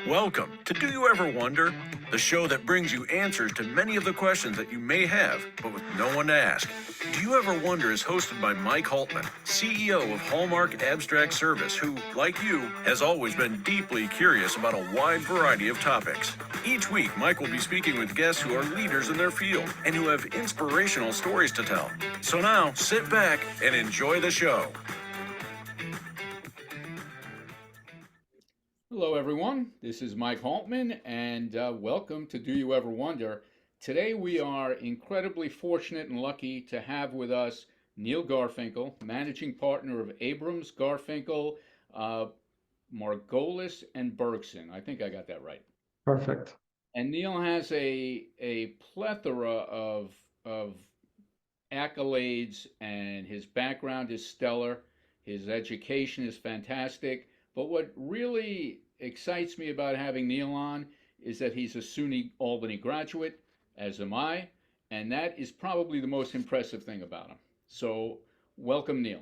Welcome to Do You Ever Wonder? The show that brings you answers to many of the questions that you may have, but with no one to ask. Do You Ever Wonder is hosted by Mike Haltman, CEO of Hallmark Abstract Service, who, like you, has always been deeply curious about a wide variety of topics. Each week, Mike will be speaking with guests who are leaders in their field and who have inspirational stories to tell. So now, sit back and enjoy the show. Hello, everyone. This is Mike Haltman, and welcome to Do You Ever Wonder? Today, we are incredibly fortunate and lucky to have with us Neil Garfinkel, managing partner of Abrams, Garfinkel, Margolis, and Bergson. I think I got that right. Perfect. And Neil has a plethora of accolades, and his background is stellar. His education is fantastic. But what really excites me about having Neil on is that he's a SUNY Albany graduate, as am I, and that is probably the most impressive thing about him. So welcome, Neil.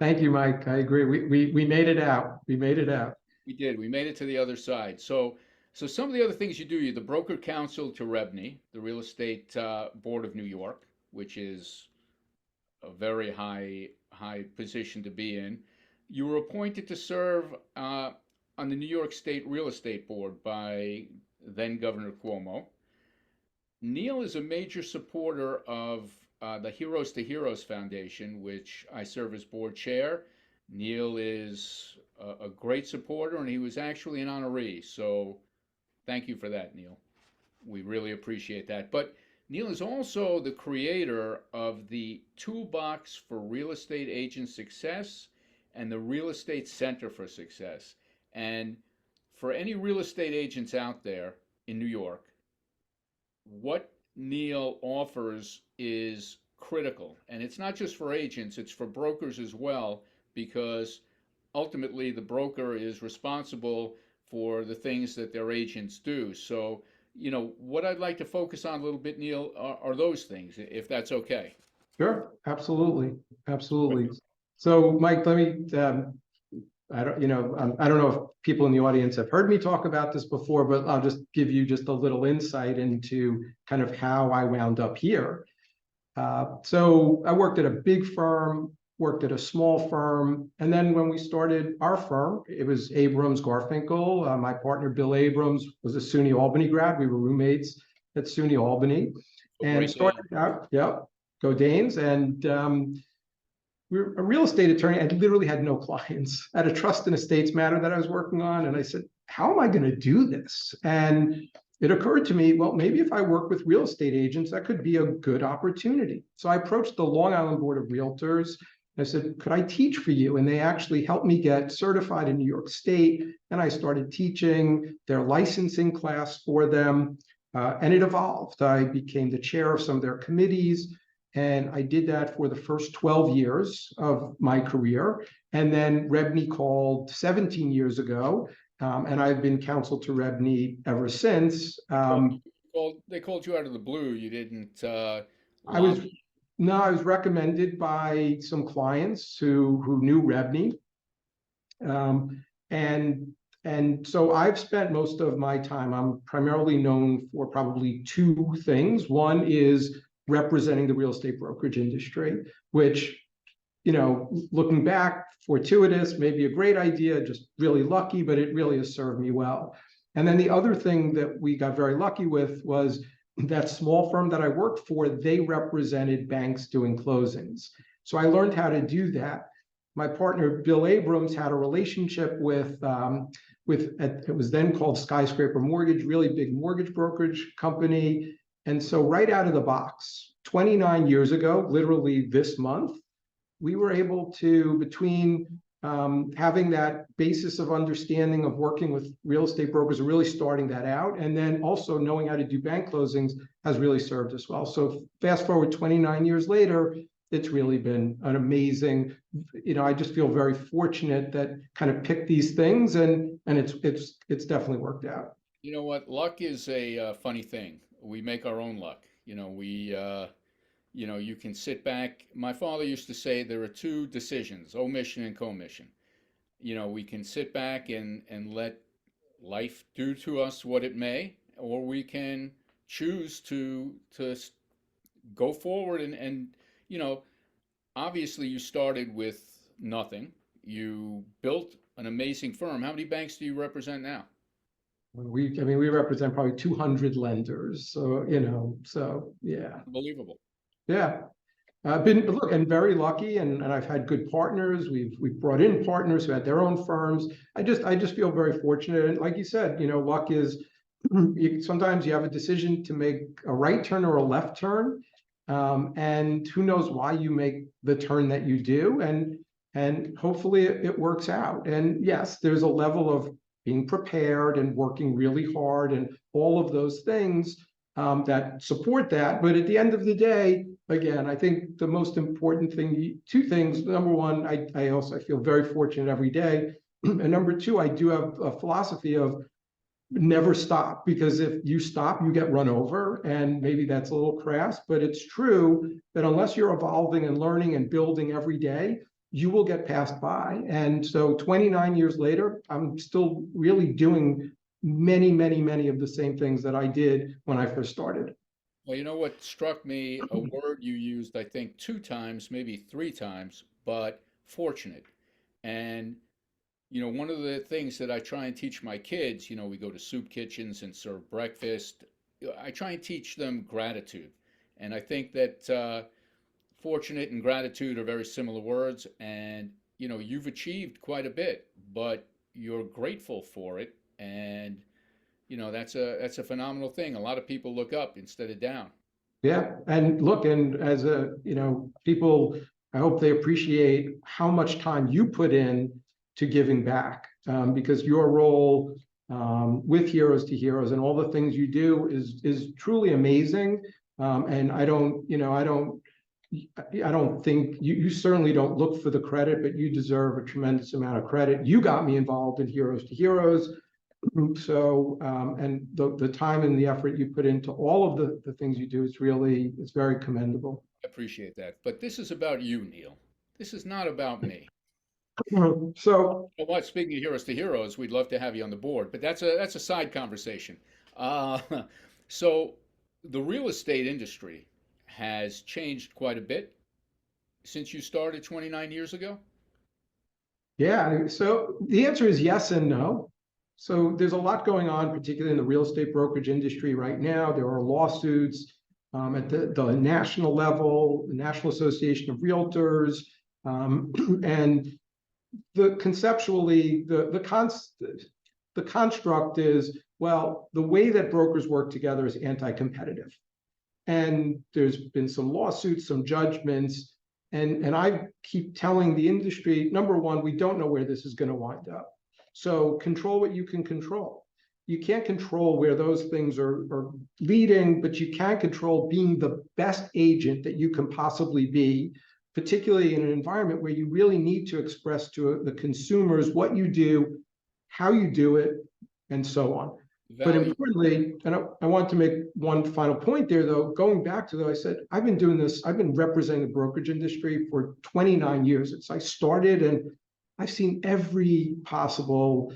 Thank you, Mike. I agree. We made it out. We made it out. We did. We made it to the other side. So some of the other things you do, you're the Broker Counsel to REBNY, the Real Estate Board of New York, which is a very high position to be in. You were appointed to serve on the New York State Real Estate Board by then Governor Cuomo. Neil is a major supporter of the Heroes to Heroes Foundation, which I serve as board chair. Neil is a great supporter, and he was actually an honoree. So thank you for that, Neil. We really appreciate that. But Neil is also the creator of the Toolbox for Real Estate Agent Success and the Real Estate Center for Success. And for any real estate agents out there in New York, what Neil offers is critical. And it's not just for agents, it's for brokers as well, because ultimately the broker is responsible for the things that their agents do. So, what I'd like to focus on a little bit, Neil, are those things, if that's okay. Sure. Absolutely. Absolutely. So, Mike, let me, I don't know if people in the audience have heard me talk about this before, but I'll just give you just a little insight into kind of how I wound up here. So I worked at a big firm, worked at a small firm, and then when we started our firm, it was Abrams Garfinkel. My partner, Bill Abrams, was a SUNY Albany grad. We were roommates at SUNY Albany, and started out, go Danes, and we're a real estate attorney. I literally had no clients. I had a trust and estates matter that I was working on, and I said, how am I going to do this? And it occurred to me, well, maybe if I work with real estate agents, that could be a good opportunity. So I approached the Long Island Board of Realtors. I said, could I teach for you? And they actually helped me get certified in New York State. And I started teaching their licensing class for them. And it evolved. I became the chair of some of their committees. And I did that for the first 12 years of my career. And then REBNY called 17 years ago. And I've been counsel to REBNY ever since. They called you out of the blue. You didn't. I was recommended by some clients who knew REBNY. And so I've spent most of my time, I'm primarily known for probably two things. One is representing the real estate brokerage industry, which, looking back, fortuitous, maybe a great idea, just really lucky, but it really has served me well. And then the other thing that we got very lucky with was that small firm that I worked for, they represented banks doing closings. So I learned how to do that. My partner, Bill Abrams, had a relationship with it was then called Skyscraper Mortgage, really big mortgage brokerage company. And so right out of the box, 29 years ago, literally this month, we were able to, between having that basis of understanding of working with real estate brokers and really starting that out, and then also knowing how to do bank closings has really served us well. So fast forward 29 years later, it's really been an amazing, I just feel very fortunate that kind of picked these things, and it's definitely worked out. You know what? Luck is a funny thing. We make our own luck. You can sit back. My father used to say there are two decisions, omission and commission. We can sit back and let life do to us what it may, or we can choose to go forward and you know, obviously you started with nothing. You built an amazing firm. How many banks do you represent now? I mean, we represent probably 200 lenders. So, so yeah, Unbelievable. yeah. I've been, look, and very lucky, and I've had good partners. We've brought in partners who had their own firms. I just feel very fortunate. And like you said, luck is sometimes you have a decision to make a right turn or a left turn, and who knows why you make the turn that you do, and hopefully it works out. And yes, there's a level of being prepared and working really hard and all of those things that support that. But at the end of the day, again, I think the most important thing, two things. Number one, I feel very fortunate every day. And number two, I do have a philosophy of never stop, because if you stop, you get run over. And maybe that's a little crass, but it's true that unless you're evolving and learning and building every day, you will get passed by. And so 29 years later, I'm still really doing many, many, many of the same things that I did when I first started. Well, you know what struck me, a word you used, I think, two times, maybe three times, but fortunate. And, one of the things that I try and teach my kids, we go to soup kitchens and serve breakfast. I try and teach them gratitude. And I think that fortunate and gratitude are very similar words. And, you've achieved quite a bit, but you're grateful for it. And, that's a phenomenal thing. A lot of people look up instead of down. Yeah, and look, and as people, I hope they appreciate how much time you put in to giving back, because your role with Heroes to Heroes and all the things you do is truly amazing. And I don't think you certainly don't look for the credit, but you deserve a tremendous amount of credit. You got me involved in Heroes to Heroes. So, and the time and the effort you put into all of the things you do it's very commendable. I appreciate that. But this is about you, Neil. This is not about me. So, You know what? Speaking of Heroes to Heroes, we'd love to have you on the board, but that's a side conversation. Uh, so the real estate industry has changed quite a bit since you started 29 years ago. yeah, so the answer is yes and no. So there's a lot going on, particularly in the real estate brokerage industry right now. There are lawsuits at the national level, the National Association of Realtors, and conceptually the construct is, well, the way that brokers work together is anti-competitive, and there's been some lawsuits, some judgments, and I keep telling the industry, number one, we don't know where this is going to wind up. So control what you can control. You can't control where those things are leading, but you can control being the best agent that you can possibly be, particularly in an environment where you really need to express to the consumers what you do, how you do it, and so on. But importantly, and I want to make one final point there, though, going back to, though, I said, I've been representing the brokerage industry for 29 years. I started, and I've seen every possible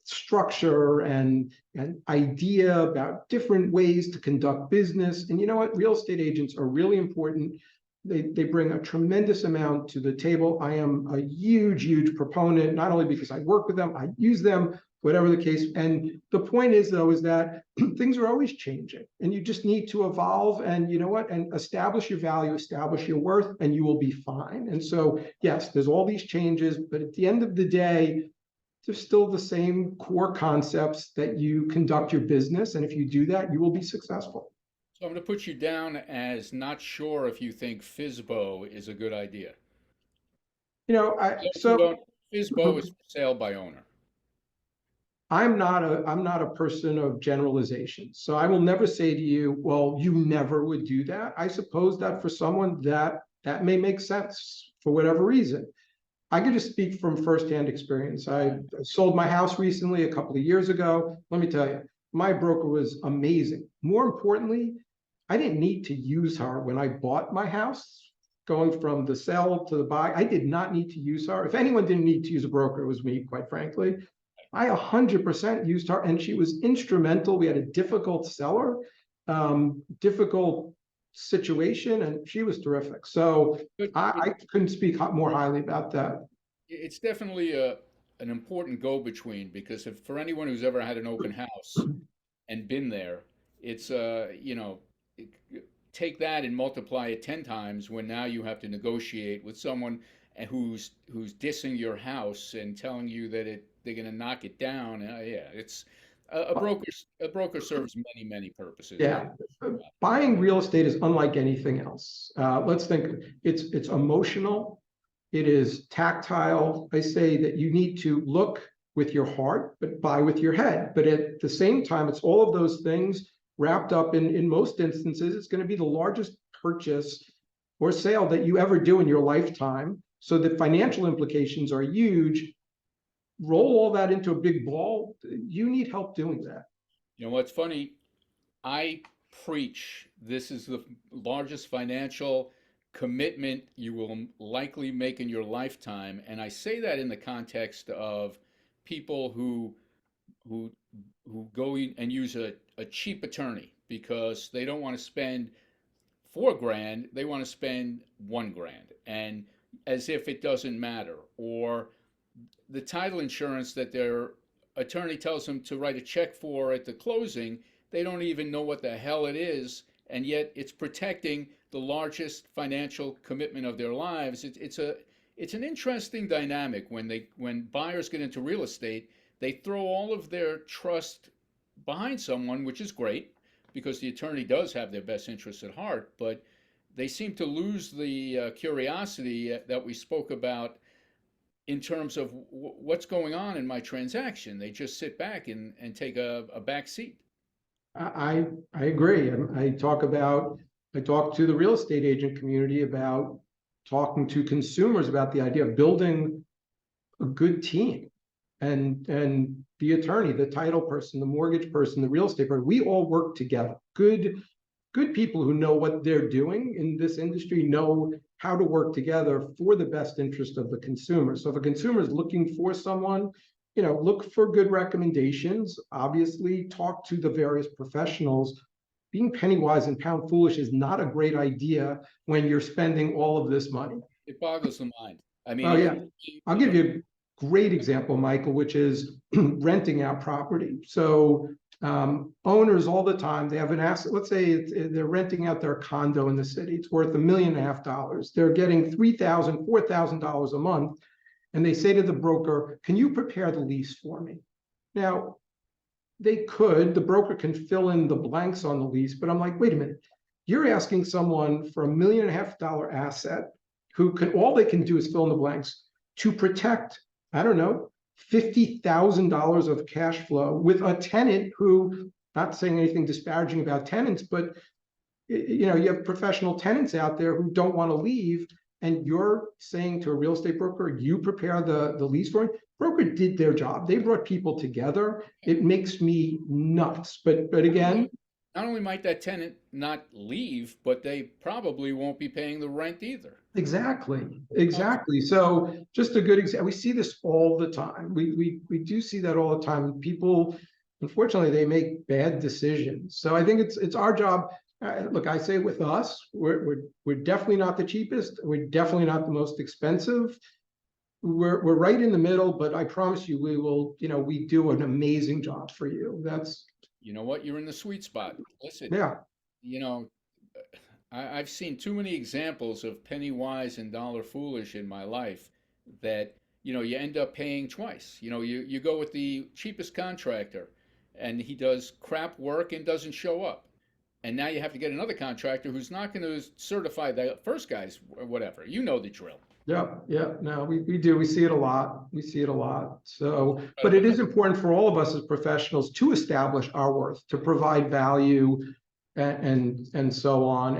structure and idea about different ways to conduct business. And you know what? Real estate agents are really important. They bring a tremendous amount to the table. I am a huge, huge proponent, not only because I work with them, I use them, whatever the case. And the point is, though, is that things are always changing, and you just need to evolve, and you know what, and establish your value, establish your worth, and you will be fine. And so, yes, there's all these changes, but at the end of the day, there's still the same core concepts that you conduct your business. And if you do that, you will be successful. So I'm going to put you down as not sure if you think FSBO is a good idea. FSBO is for sale by owner. I'm not a person of generalization. So I will never say to you, well, you never would do that. I suppose that for someone that may make sense for whatever reason. I could just speak from firsthand experience. I sold my house recently a couple of years ago. Let me tell you, my broker was amazing. More importantly, I didn't need to use her when I bought my house. Going from the sell to the buy, I did not need to use her. If anyone didn't need to use a broker, it was me, quite frankly. I 100% used her, and she was instrumental. We had a difficult seller, difficult situation, and she was terrific. So I couldn't speak more highly about that. It's definitely an important go-between, because if for anyone who's ever had an open house and been there, it's take that and multiply it 10 times when now you have to negotiate with someone who's dissing your house and telling you that they're going to knock it down. Yeah, it's a broker serves many purposes. Yeah, buying real estate is unlike anything else. Let's think, it's emotional, it is tactile. I say that you need to look with your heart, but buy with your head. But at the same time, it's all of those things wrapped up in most instances. It's going to be the largest purchase or sale that you ever do in your lifetime. So the financial implications are huge. Roll all that into a big ball. You need help doing that. You know what's funny? I preach this is the largest financial commitment you will likely make in your lifetime, and I say that in the context of people who go and use a cheap attorney because they don't want to spend $4,000, they want to spend $1,000, and as if it doesn't matter, or the title insurance that their attorney tells them to write a check for at the closing, they don't even know what the hell it is, and yet it's protecting the largest financial commitment of their lives. It's an interesting dynamic when buyers get into real estate. They throw all of their trust behind someone, which is great because the attorney does have their best interests at heart, but they seem to lose the curiosity that we spoke about in terms of what's going on in my transaction. They just sit back and take a back seat. I agree. I talk to the real estate agent community about talking to consumers about the idea of building a good team, and the attorney, the title person, the mortgage person, the real estate person, we all work together. Good people who know what they're doing in this industry know how to work together for the best interest of the consumer. So if a consumer is looking for someone, look for good recommendations. Obviously, talk to the various professionals. Being penny wise and pound foolish is not a great idea when you're spending all of this money. It boggles the mind. I mean, oh yeah, I'll give you a great example, Michael, which is renting out property. So owners all the time, they have an asset. Let's say they're renting out their condo in the city. It's worth $1.5 million. They're getting $3,000, $4,000 a month. And they say to the broker, can you prepare the lease for me? Now, the broker can fill in the blanks on the lease, but I'm like, wait a minute, you're asking someone for $1.5 million asset who all they can do is fill in the blanks to protect, I don't know, $50,000 of cash flow with a tenant who, not saying anything disparaging about tenants, but you have professional tenants out there who don't want to leave. And you're saying to a real estate broker, you prepare the lease for me. Broker did their job. They brought people together. It makes me nuts. But again, not only might that tenant not leave, but they probably won't be paying the rent either. Exactly. So just a good example. We see this all the time. We do see that all the time. People, unfortunately, they make bad decisions. So I think it's our job. Look, I say with us, we're definitely not the cheapest. We're definitely not the most expensive. We're right in the middle, but I promise you, we will. We do an amazing job for you. That's. You know what? You're in the sweet spot. Listen. Yeah. I've seen too many examples of penny wise and dollar foolish in my life that you end up paying twice. You go with the cheapest contractor, and he does crap work and doesn't show up. And now you have to get another contractor who's not going to certify the first guy's whatever. You know the drill. Yeah. No, we do. We see it a lot. So, but it is important for all of us as professionals to establish our worth, to provide value, and so on,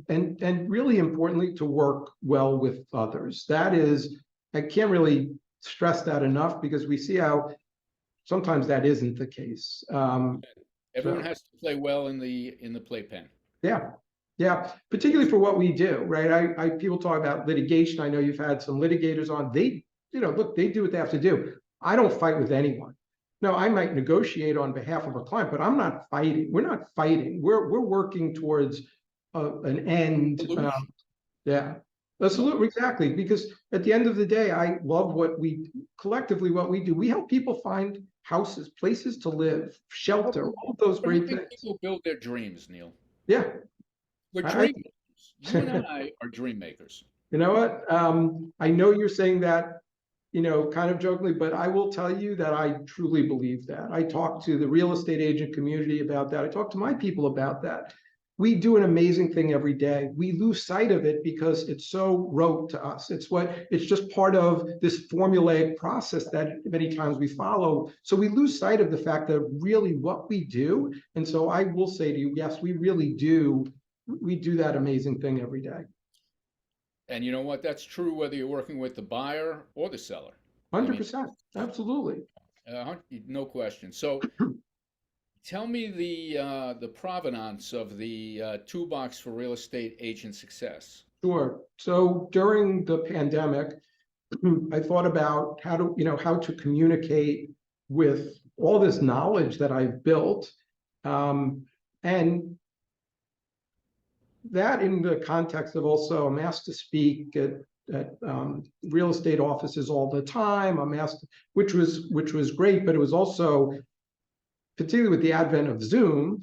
and really importantly, to work well with others. That is, I can't really stress that enough because we see how sometimes that isn't the case. Everyone has to play well in the playpen. Yeah, particularly for what we do, right? People talk about litigation. I know you've had some litigators on. They, look, they do what they have to do. I don't fight with anyone. Now, I might negotiate on behalf of a client, but I'm not fighting. We're not fighting. We're working towards an end. Yeah, absolutely, exactly. Because at the end of the day, I love what we do. We help people find houses, places to live, shelter, all those great things. People build their dreams, Neil. Yeah, We're I- dream makers. You and I are dream makers. you know what? I know you're saying that, kind of jokingly, but I will tell you that I truly believe that. I talk to the real estate agent community about that. I talk to my people about that. We do an amazing thing every day. We lose sight of it because it's so rote to us. It's just part of this formulaic process that many times we follow. So we lose sight of the fact that really what we do. And so I will say to you, yes, we really do. We do that amazing thing every day. And you know what? That's true whether you're working with the buyer or the seller. 100%. Absolutely. No question. So tell me the provenance of the Toolbox for Real Estate Agent Success. Sure. So during the pandemic, I thought about how to communicate with all this knowledge that I've built. And that in the context of also I'm asked to speak at real estate offices all the time. I'm asked, which was great, but it was also, particularly with the advent of Zoom,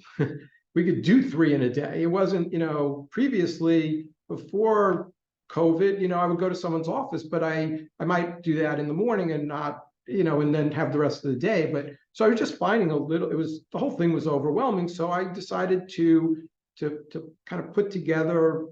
we could do 3 in a day. It wasn't, previously before COVID, I would go to someone's office, but I might do that in the morning and not, and then have the rest of the day. But so I was just finding the whole thing was overwhelming. So I decided to kind of put together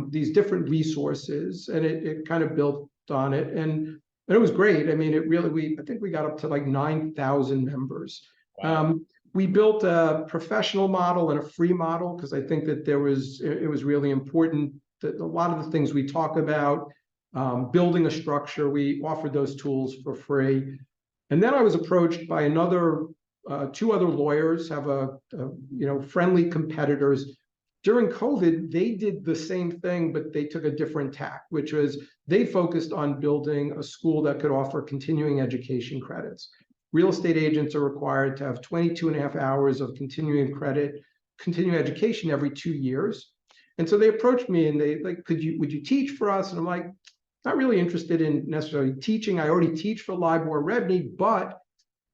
these different resources, and it kind of built on it, and it was great. I mean, I think we got up to like 9,000 members. Wow. We built a professional model and a free model because I think that it was really important that a lot of the things we talk about, building a structure, we offered those tools for free. And then I was approached by 2 other lawyers, have friendly competitors. During COVID, they did the same thing, but they took a different tack, which was they focused on building a school that could offer continuing education credits. Real estate agents are required to have 22.5 hours of continuing education every 2 years. And so they approached me and they like, would you teach for us? And I'm like, not really interested in necessarily teaching. I already teach for LIBOR REBNY, but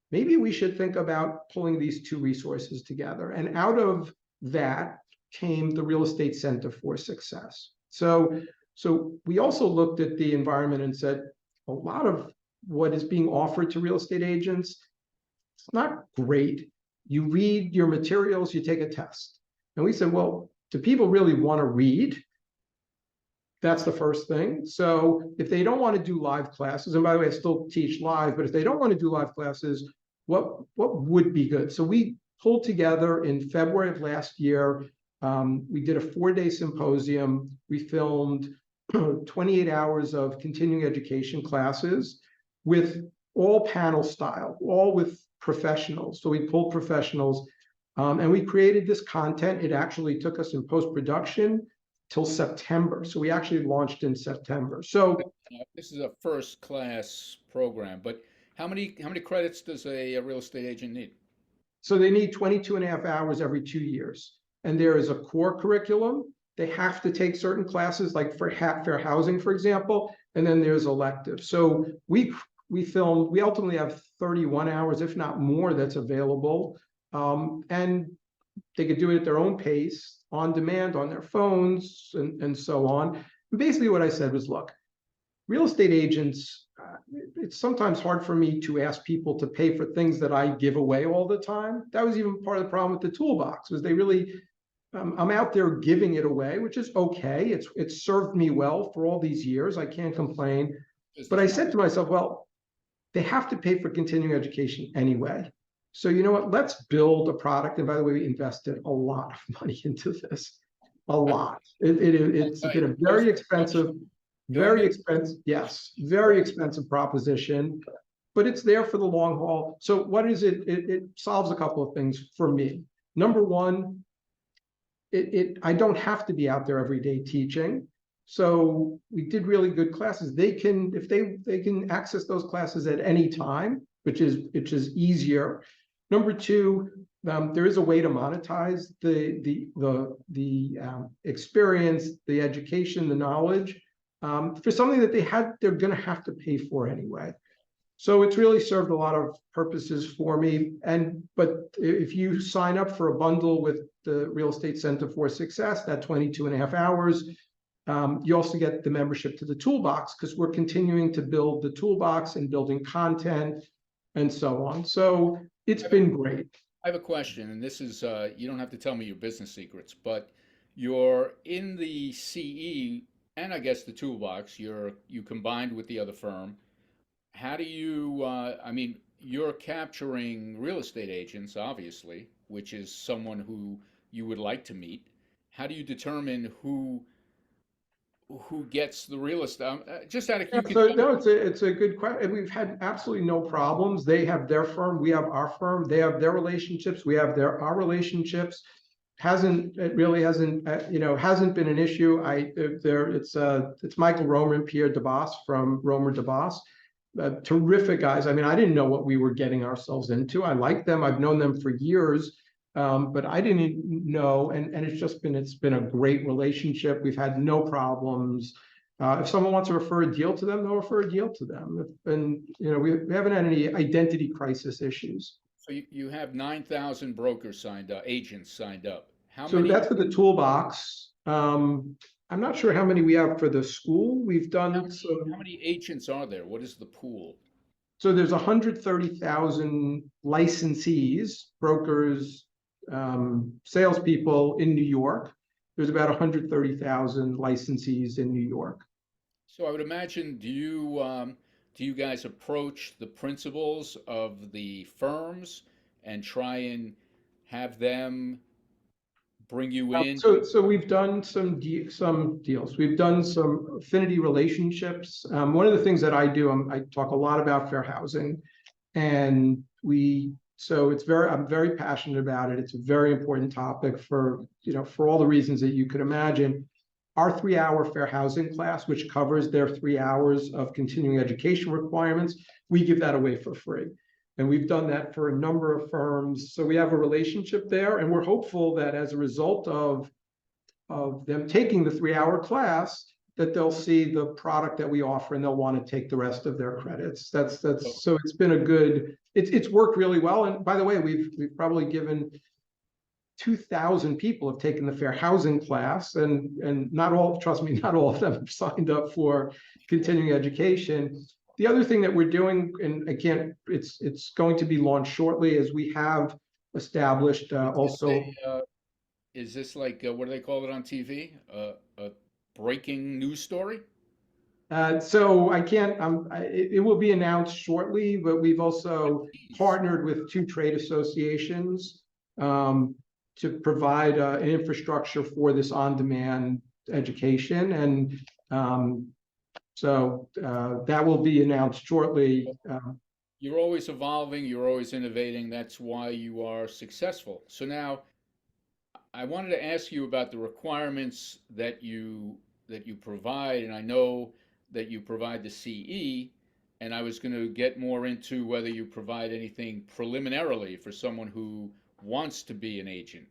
maybe we should think about pulling these 2 resources together. And out of that came the Real Estate Center for Success. So we also looked at the environment and said, a lot of what is being offered to real estate agents, it's not great. You read your materials, you take a test. And we said, well, do people really want to read? That's the first thing. So if they don't want to do live classes, and by the way, I still teach live, but if they don't want to do live classes, what would be good? So we pulled together in February of last year, we did a 4-day symposium. We filmed 28 hours of continuing education classes with all panel style, all with professionals. So we pulled professionals and we created this content. It actually took us in post-production till September. So we actually launched in September. So this is a first class program, but how many credits does a real estate agent need? So they need 22.5 hours every 2 years. And there is a core curriculum. They have to take certain classes, like for fair housing, for example, and then there's electives. So we ultimately have 31 hours, if not more, that's available. And they could do it at their own pace, on demand, on their phones, and so on. And basically what I said was, look, real estate agents, it's sometimes hard for me to ask people to pay for things that I give away all the time. That was even part of the problem with the Toolbox, was they really, I'm out there giving it away, which is okay. It's served me well for all these years. I can't complain. But I said to myself, well, they have to pay for continuing education anyway. So you know what, let's build a product. And by the way, we invested a lot of money into this, a lot. It's been a very expensive, yes, very expensive proposition, but it's there for the long haul. So what is it? It solves a couple of things for me. Number one, I don't have to be out there every day teaching. So we did really good classes. They can access those classes at any time. which is easier. Number two, there is a way to monetize the experience, the education, the knowledge for something that they're going to have to pay for anyway. So it's really served a lot of purposes for me. But if you sign up for a bundle with the Real Estate Center for Success, that 22.5 hours, you also get the membership to the Toolbox, because we're continuing to build the Toolbox and building content and so on. So it's been great. I have a question, and this is, you don't have to tell me your business secrets, but you're in the CE and I guess the Toolbox, you combined with the other firm. How do you, I mean, you're capturing real estate agents, obviously, which is someone who you would like to meet. How do you determine who gets the real estate? Just out of curiosity. No, it's a good question. We've had absolutely no problems. They have their firm, we have our firm. They have their relationships, we have our relationships. It really hasn't been an issue. It's Michael Romer and Pierre DeBoss from Romer DeBoss. Terrific guys. I mean, I didn't know what we were getting ourselves into. I like them. I've known them for years, but I didn't know. And it's been a great relationship. We've had no problems. If someone wants to refer a deal to them, they'll refer a deal to them. And we haven't had any identity crisis issues. So you have 9,000 brokers signed up, agents signed up. So that's for the Toolbox. I'm not sure how many we have for the school. We've done how many agents are there? What is the pool? So there's 130,000 licensees, brokers, salespeople in New York. There's about 130,000 licensees in New York. So I would imagine, do you guys approach the principals of the firms and try and have them bring you in? So we've done some deals. We've done some affinity relationships. One of the things that I do, I talk a lot about fair housing, and I'm very passionate about it. It's a very important topic for all the reasons that you could imagine. Our 3-hour fair housing class, which covers their 3 hours of continuing education requirements, we give that away for free. And we've done that for a number of firms. So we have a relationship there, and we're hopeful that as a result of them taking the 3-hour class, that they'll see the product that we offer and they'll want to take the rest of their credits. So it's been it's worked really well. And by the way, we've probably given 2,000 people have taken the fair housing class, and not all of them have signed up for continuing education. The other thing that we're doing, and again, it's going to be launched shortly, is we have established also. Is this like what do they call it on TV? A breaking news story? So I can't. It will be announced shortly, but we've also partnered with 2 trade associations to provide an infrastructure for this on-demand education, and so that will be announced shortly. You're always evolving, you're always innovating. That's why you are successful. So now I wanted to ask you about the requirements that you provide, and I know that you provide the CE, and I was going to get more into whether you provide anything preliminarily for someone who wants to be an agent.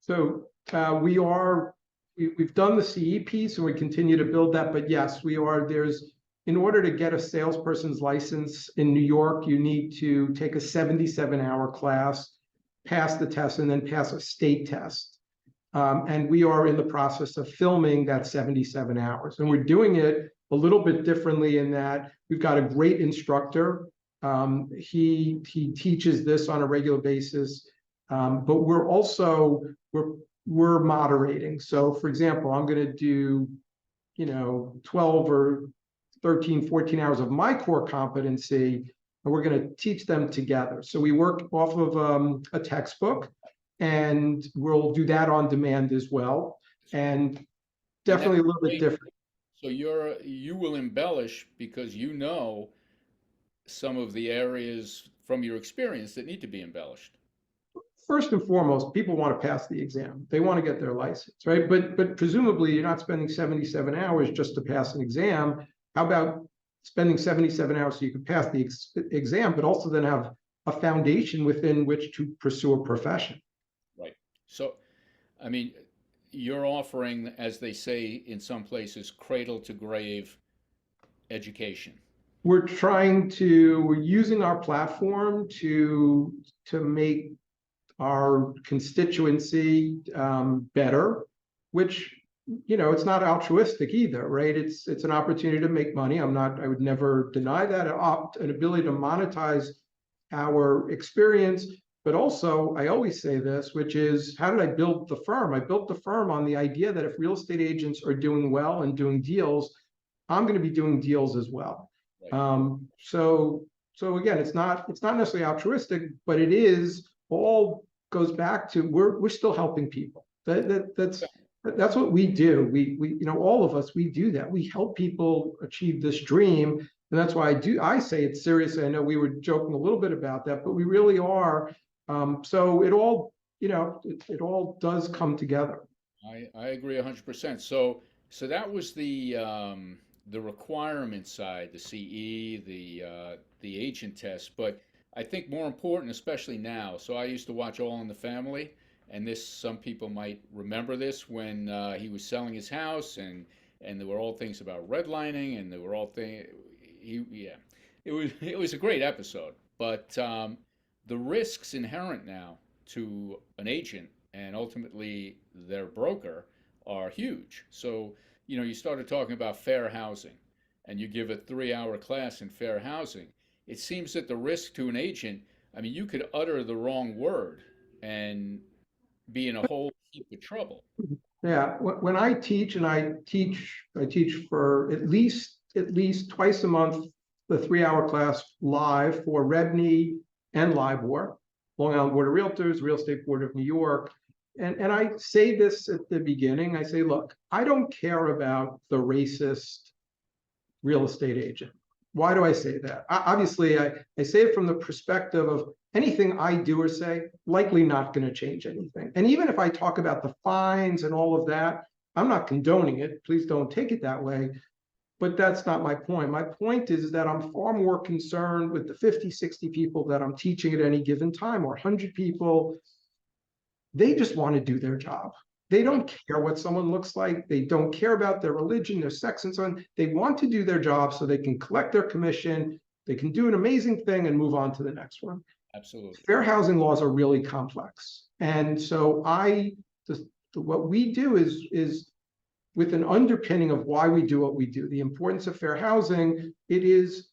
So we've done the CE piece, and we continue to build that. But yes, in order to get a salesperson's license in New York, you need to take a 77-hour class, pass the test, and then pass a state test. And we are in the process of filming that 77 hours. And we're doing it a little bit differently in that we've got a great instructor. He teaches this on a regular basis, but we're moderating. So for example, I'm going to do 12 or 13, 14 hours of my core competency, and we're going to teach them together. So we work off of a textbook, and we'll do that on demand as well, and definitely a little bit different. So you will embellish because some of the areas from your experience that need to be embellished. First and foremost, people want to pass the exam. They want to get their license, right? But presumably you're not spending 77 hours just to pass an exam. How about spending 77 hours so you can pass the exam, but also then have a foundation within which to pursue a profession. Right. So, I mean, you're offering, as they say in some places, cradle to grave education. We're using our platform to make our constituency better, which, it's not altruistic either, right? It's an opportunity to make money. I would never deny that, an ability to monetize our experience. But also, I always say this, which is, how did I build the firm? I built the firm on the idea that if real estate agents are doing well and doing deals, I'm going to be doing deals as well. Right. So again, it's not necessarily altruistic, but it is all goes back to we're still helping people. That's what we do. We all of us, we do that. We help people achieve this dream. And that's why I say it seriously. I know we were joking a little bit about that, but we really are. So it all, it all does come together. I agree 100%. So that was the requirement side, the CE, the agent test. But I think more important, especially now. So I used to watch All in the Family, and some people might remember this when he was selling his house, and there were all things about redlining, and there were all things. It was a great episode, but the risks inherent now to an agent and ultimately their broker are huge. So you started talking about fair housing, and you give a 3-hour class in fair housing. It seems that the risk to an agent, I mean, you could utter the wrong word and be in a whole heap of trouble. Yeah, when I teach, and I teach for at least twice a month, the 3-hour class live for REBNY and LIBOR, Long Island Board of Realtors, Real Estate Board of New York. And I say this at the beginning, I say, look, I don't care about the racist real estate agent. Why do I say that? Obviously, I say it from the perspective of anything I do or say, likely not going to change anything. And even if I talk about the fines and all of that, I'm not condoning it. Please don't take it that way. But that's not my point. My point is that I'm far more concerned with the 50, 60 people that I'm teaching at any given time, or 100 people. They just want to do their job. They don't care what someone looks like. They don't care about their religion, their sex, and so on. They want to do their job so they can collect their commission. They can do an amazing thing and move on to the next one. Absolutely. Fair housing laws are really complex. And so what we do is with an underpinning of why we do what we do, the importance of fair housing. It is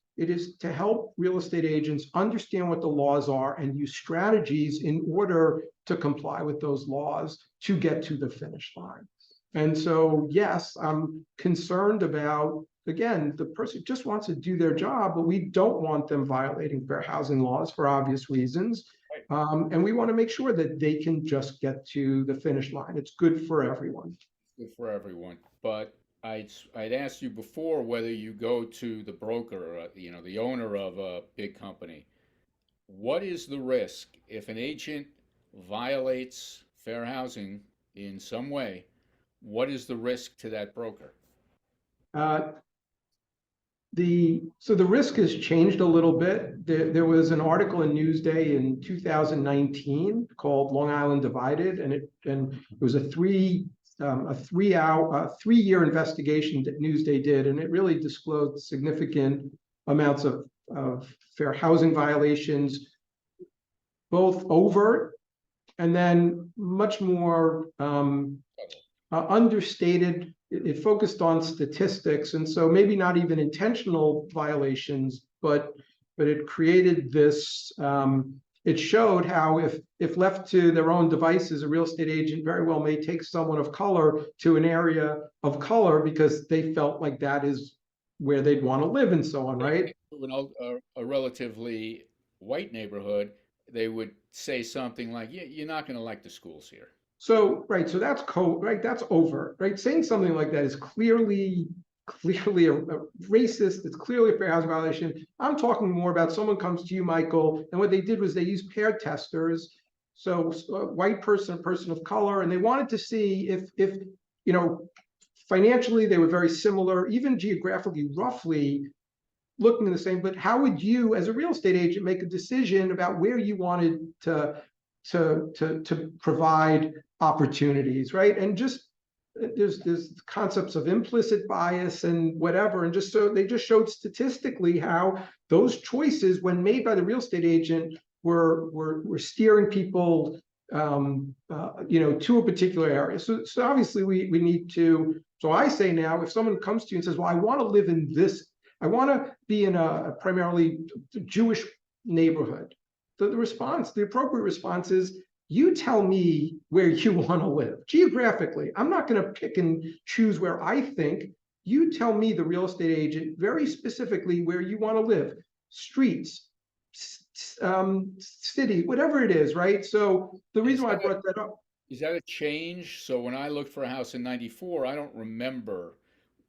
to help real estate agents understand what the laws are and use strategies in order to comply with those laws to get to the finish line. And so, yes, I'm concerned about, again, the person just wants to do their job, but we don't want them violating fair housing laws for obvious reasons. Right. And we want to make sure that they can just get to the finish line. It's good for everyone. Good for everyone. But I'd asked you before whether you go to the broker, or, the owner of a big company. What is the risk if an agent violates fair housing in some way? What is the risk to that broker? So the risk has changed a little bit. There was an article in Newsday in 2019 called Long Island Divided, and it was a 3-year investigation that Newsday did, and it really disclosed significant amounts of fair housing violations, both overt and then much more understated. It focused on statistics, and so maybe not even intentional violations, but it created this. It showed how if left to their own devices, a real estate agent very well may take someone of color to an area of color because they felt like that is where they'd want to live and so on, right? In a relatively white neighborhood, they would say something like, "Yeah, you're not going to like the schools here." So, right, so that's that's overt, right? Saying something like that is clearly a racist. It's clearly a fair housing violation. I'm talking more about someone comes to you, Michael, and what they did was they used pair testers. So a white person, a person of color, and they wanted to see if financially they were very similar, even geographically, roughly, looking the same, but how would you, as a real estate agent, make a decision about where you wanted to provide opportunities, right? And just there's concepts of implicit bias and whatever, and just so they just showed statistically how those choices, when made by the real estate agent, were steering people to a particular area. So obviously we need to. So I say now, if someone comes to you and says, well, I want to live in this, I want to be in a primarily Jewish neighborhood, the appropriate response is, you tell me where you want to live geographically. I'm not going to pick and choose where I think. You tell me, the real estate agent, very specifically where you want to live, streets, city, whatever it is, right? So the reason why I brought that up. Is that a change? So when I looked for a house in 94, I don't remember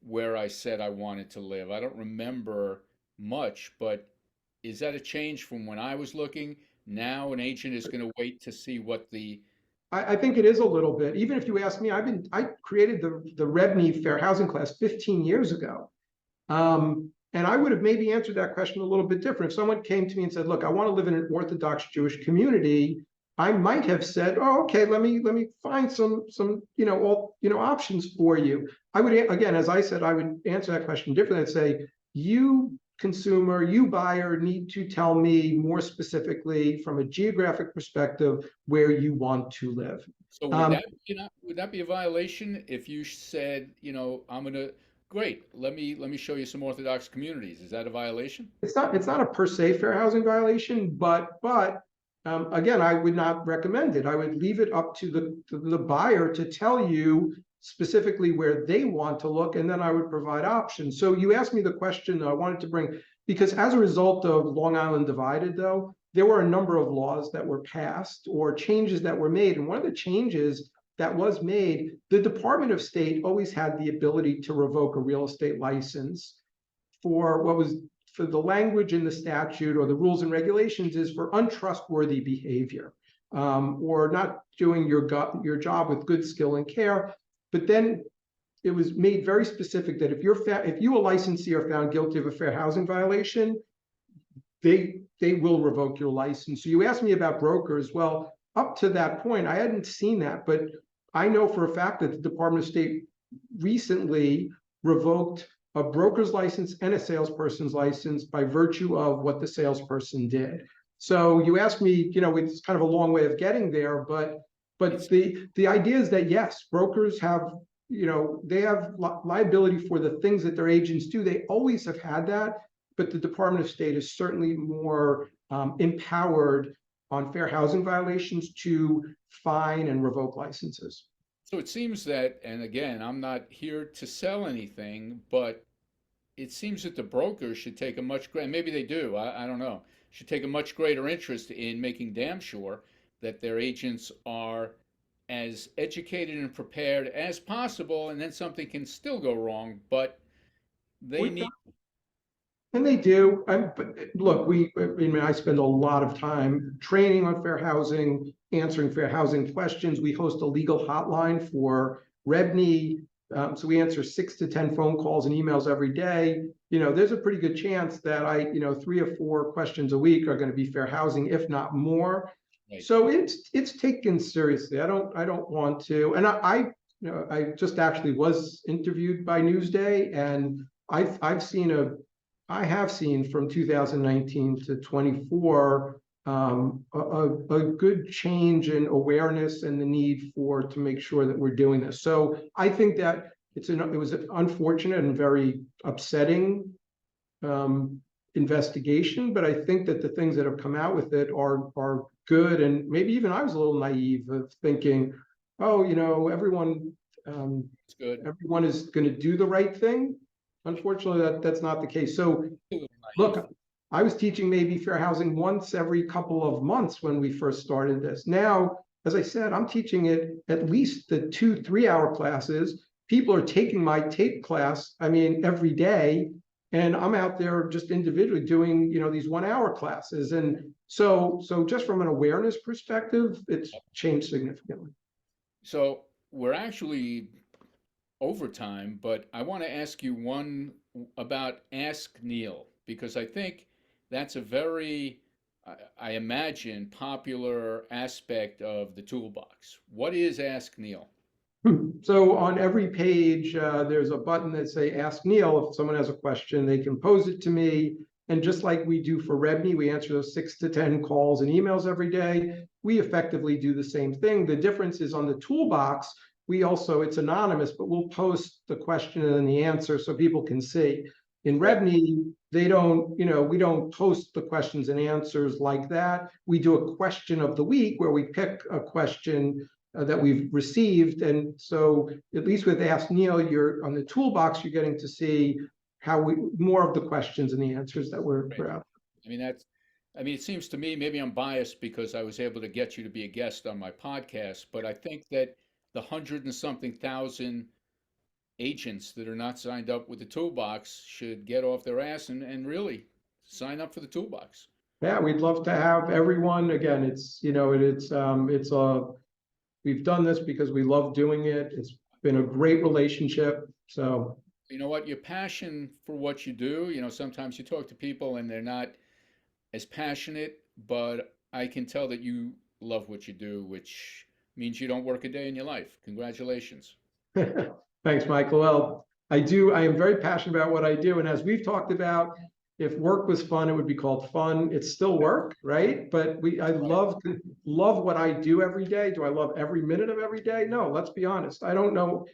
where I said I wanted to live. I don't remember much, but is that a change from when I was looking? Now an agent is going to wait to see what the. I think it is a little bit. Even if you ask me, I created the REBNY fair housing class 15 years ago. And I would have maybe answered that question a little bit different. If someone came to me and said, look, I want to live in an Orthodox Jewish community, I might have said, oh, okay, let me find some options for you. I would, again, as I said, I would answer that question differently. I'd say, you consumer, you buyer, need to tell me more specifically from a geographic perspective where you want to live. So would that be a violation if you said, I'm gonna, great, let me show you some Orthodox communities? Is that a violation? It's not a per se fair housing violation, but again, I would not recommend it. I would leave it up to the buyer to tell you specifically where they want to look, and then I would provide options. So you asked me the question I wanted to bring, because as a result of Long Island Divided, though, there were a number of laws that were passed or changes that were made. And one of the changes that was made, the Department of State always had the ability to revoke a real estate license for the language in the statute or the rules and regulations is for untrustworthy behavior, or not doing your job with good skill and care. But then it was made very specific that if you, a licensee, are found guilty of a fair housing violation, they will revoke your license. So you asked me about brokers. Well, up to that point, I hadn't seen that, but I know for a fact that the Department of State recently revoked a broker's license and a salesperson's license by virtue of what the salesperson did. So you asked me, it's kind of a long way of getting there, but the idea is that yes, brokers have, they have liability for the things that their agents do. They always have had that, but the Department of State is certainly more empowered on fair housing violations to fine and revoke licenses. So it seems that, and again, I'm not here to sell anything, but it seems that the brokers should take a much greater, maybe they do, I don't know, should take a much greater interest in making damn sure that their agents are as educated and prepared as possible, and then something can still go wrong, but they need. And they do. But look, I spend a lot of time training on fair housing, answering fair housing questions. We host a legal hotline for REBNY. So we answer 6 to 10 phone calls and emails every day. There's a pretty good chance that 3 or 4 questions a week are going to be fair housing, if not more. Right. So it's taken seriously. I don't want to. And I just actually was interviewed by Newsday, and I have seen from 2019 to 24 a good change in awareness and the need to make sure that we're doing this. So I think that it was an unfortunate and very upsetting investigation, but I think that the things that have come out with it are good. And maybe even I was a little naive of thinking, oh, everyone is going to do the right thing. Unfortunately, that's not the case. So look, I was teaching maybe fair housing once every couple of months when we first started this. Now, as I said, I'm teaching it at least the 2-3 hour classes. People are taking my tape class, every day, and I'm out there just individually doing, these 1 hour classes. And so just from an awareness perspective, it's changed significantly. So we're actually over time, but I want to ask you one about Ask Neil, because I think that's a very, I imagine, popular aspect of the toolbox. What is Ask Neil? So on every page, there's a button that say Ask Neil. If someone has a question, they can pose it to me. And just like we do for REBNY, we answer those 6 to 10 calls and emails every day. We effectively do the same thing. The difference is on the toolbox, we also, it's anonymous, but we'll post the question and the answer so people can see. In REBNY, they don't, we don't post the questions and answers like that. We do a question of the week where we pick a question that we've received. And so at least with Ask Neil, you're on the toolbox, you're getting to see how more of the questions and the answers that we're out. It seems to me, maybe I'm biased because I was able to get you to be a guest on my podcast, but I think that the 100 and something thousand agents that are not signed up with the toolbox should get off their ass and really sign up for the toolbox. Yeah, we'd love to have everyone. Again, we've done this because we love doing it. It's been a great relationship. So, you know what, your passion for what you do, sometimes you talk to people and they're not as passionate, but I can tell that you love what you do, which means you don't work a day in your life. Congratulations. Thanks, Michael. Well, I am very passionate about what I do. And as we've talked about, if work was fun, it would be called fun. It's still work, right? But I love what I do every day. Do I love every minute of every day? No, let's be honest. I don't know.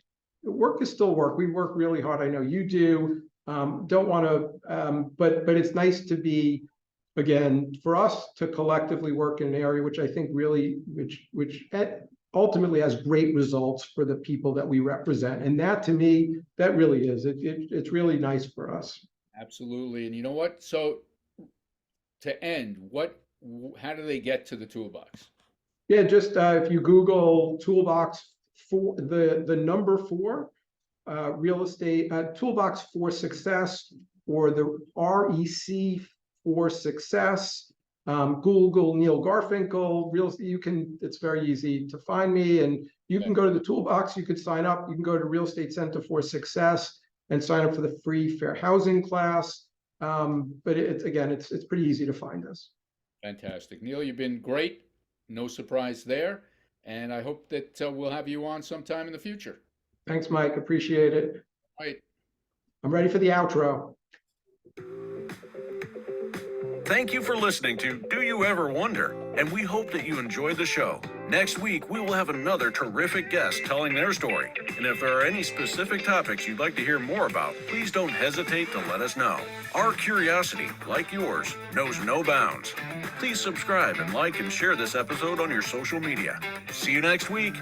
Work is still work. We work really hard. I know you do. Don't want to, but it's nice to be, again, for us to collectively work in an area which I think really, which ultimately has great results for the people that we represent. And that, to me, that really is. It's really nice for us. Absolutely. And you know what? So to end, how do they get to the toolbox? Yeah, just if you Google toolbox for the number 4 real estate toolbox for success, or the REC for success, Google Neil Garfinkel real estate. It's very easy to find me, and you can go to the toolbox. You could sign up. You can go to Real Estate Center for Success and sign up for the free fair housing class. But it's pretty easy to find us. Fantastic. Neil, you've been great. No surprise there. And I hope that we'll have you on sometime in the future. Thanks, Mike. Appreciate it. All right. I'm ready for the outro. Thank you for listening to Do You Ever Wonder? And we hope that you enjoyed the show. Next week, we will have another terrific guest telling their story. And if there are any specific topics you'd like to hear more about, please don't hesitate to let us know. Our curiosity, like yours, knows no bounds. Please subscribe and like and share this episode on your social media. See you next week.